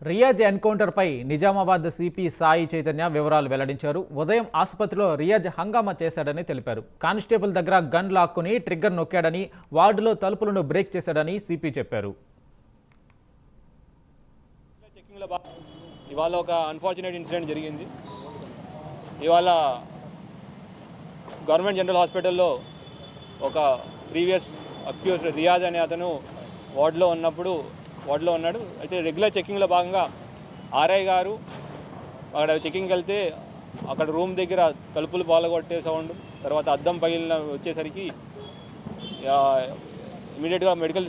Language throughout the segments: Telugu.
రియాజ్ ఎన్కౌంటర్పై నిజామాబాద్ సిపి సాయి చైతన్య వివరాలు వెల్లడించారు. ఉదయం ఆసుపత్రిలో రియాజ్ హంగామా చేశాడని తెలిపారు. కానిస్టేబుల్ దగ్గర గన్ లాక్కుని ట్రిగ్గర్ నొక్కాడని, వార్డులో తలుపులను బ్రేక్ చేశాడని సిపి చెప్పారు. ఇవాళ ఒక అన్ఫార్చునేట్ ఇన్సిడెంట్ జరిగింది. ఇవాళ గవర్నమెంట్ జనరల్ హాస్పిటల్లో ఒక ప్రీవియస్ అక్యూజ్ రియాజ్ అనే అతను వార్డులో ఉన్నాడు. అయితే రెగ్యులర్ చెకింగ్లో భాగంగా ఆర్ఐ గారు అక్కడ చెకింగ్కి వెళ్తే అక్కడ రూమ్ దగ్గర తలుపులు పాల్గొట్టే సౌండ్, తర్వాత అద్దం పగిలిన వచ్చేసరికి ఇమీడియట్గా మెడికల్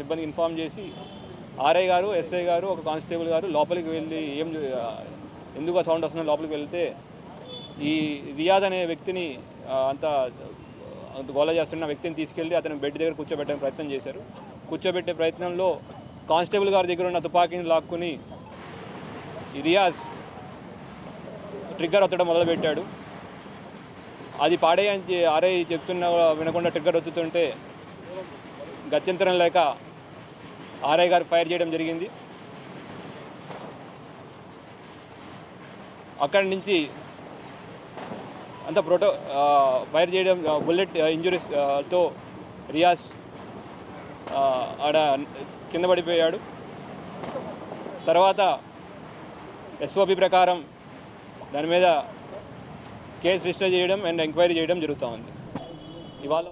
సిబ్బందికి ఇన్ఫామ్ చేసి ఆర్ఐ గారు, ఎస్ఐ గారు, ఒక కానిస్టేబుల్ గారు లోపలికి వెళ్ళి ఎందుకు ఆ సౌండ్ వస్తుందో లోపలికి వెళ్తే ఈ రియాజ్ అనే వ్యక్తిని అంత గోల చేస్తున్న వ్యక్తిని తీసుకెళ్ళి అతను బెడ్ దగ్గర కూర్చోబెట్టడానికి ప్రయత్నం చేశారు. కూర్చోబెట్టే ప్రయత్నంలో కానిస్టేబుల్ గారి దగ్గర ఉన్న తుపాకీని లాక్కుని రియాజ్ ట్రిగ్గర్ ఒత్తడం మొదలుపెట్టాడు. అది పాడేయని ఆర్ఐ చెప్తున్నా వినకుండా ట్రిగ్గర్ ఒత్తుతుంటే గత్యంతరం లేక ఆర్ఐ గారు ఫైర్ చేయడం జరిగింది. అక్కడి నుంచి అంత ఫైర్ చేయడం బుల్లెట్ ఇంజురీస్తో రియాజ్ ఆడ కింద పడిపోయాడు. తర్వాత ఎస్ఓపి ప్రకారం దాని మీద కేసు రిజిస్టర్ చేయడం అండ్ ఎంక్వైరీ చేయడం జరుగుతూ ఉంది. ఇవాళ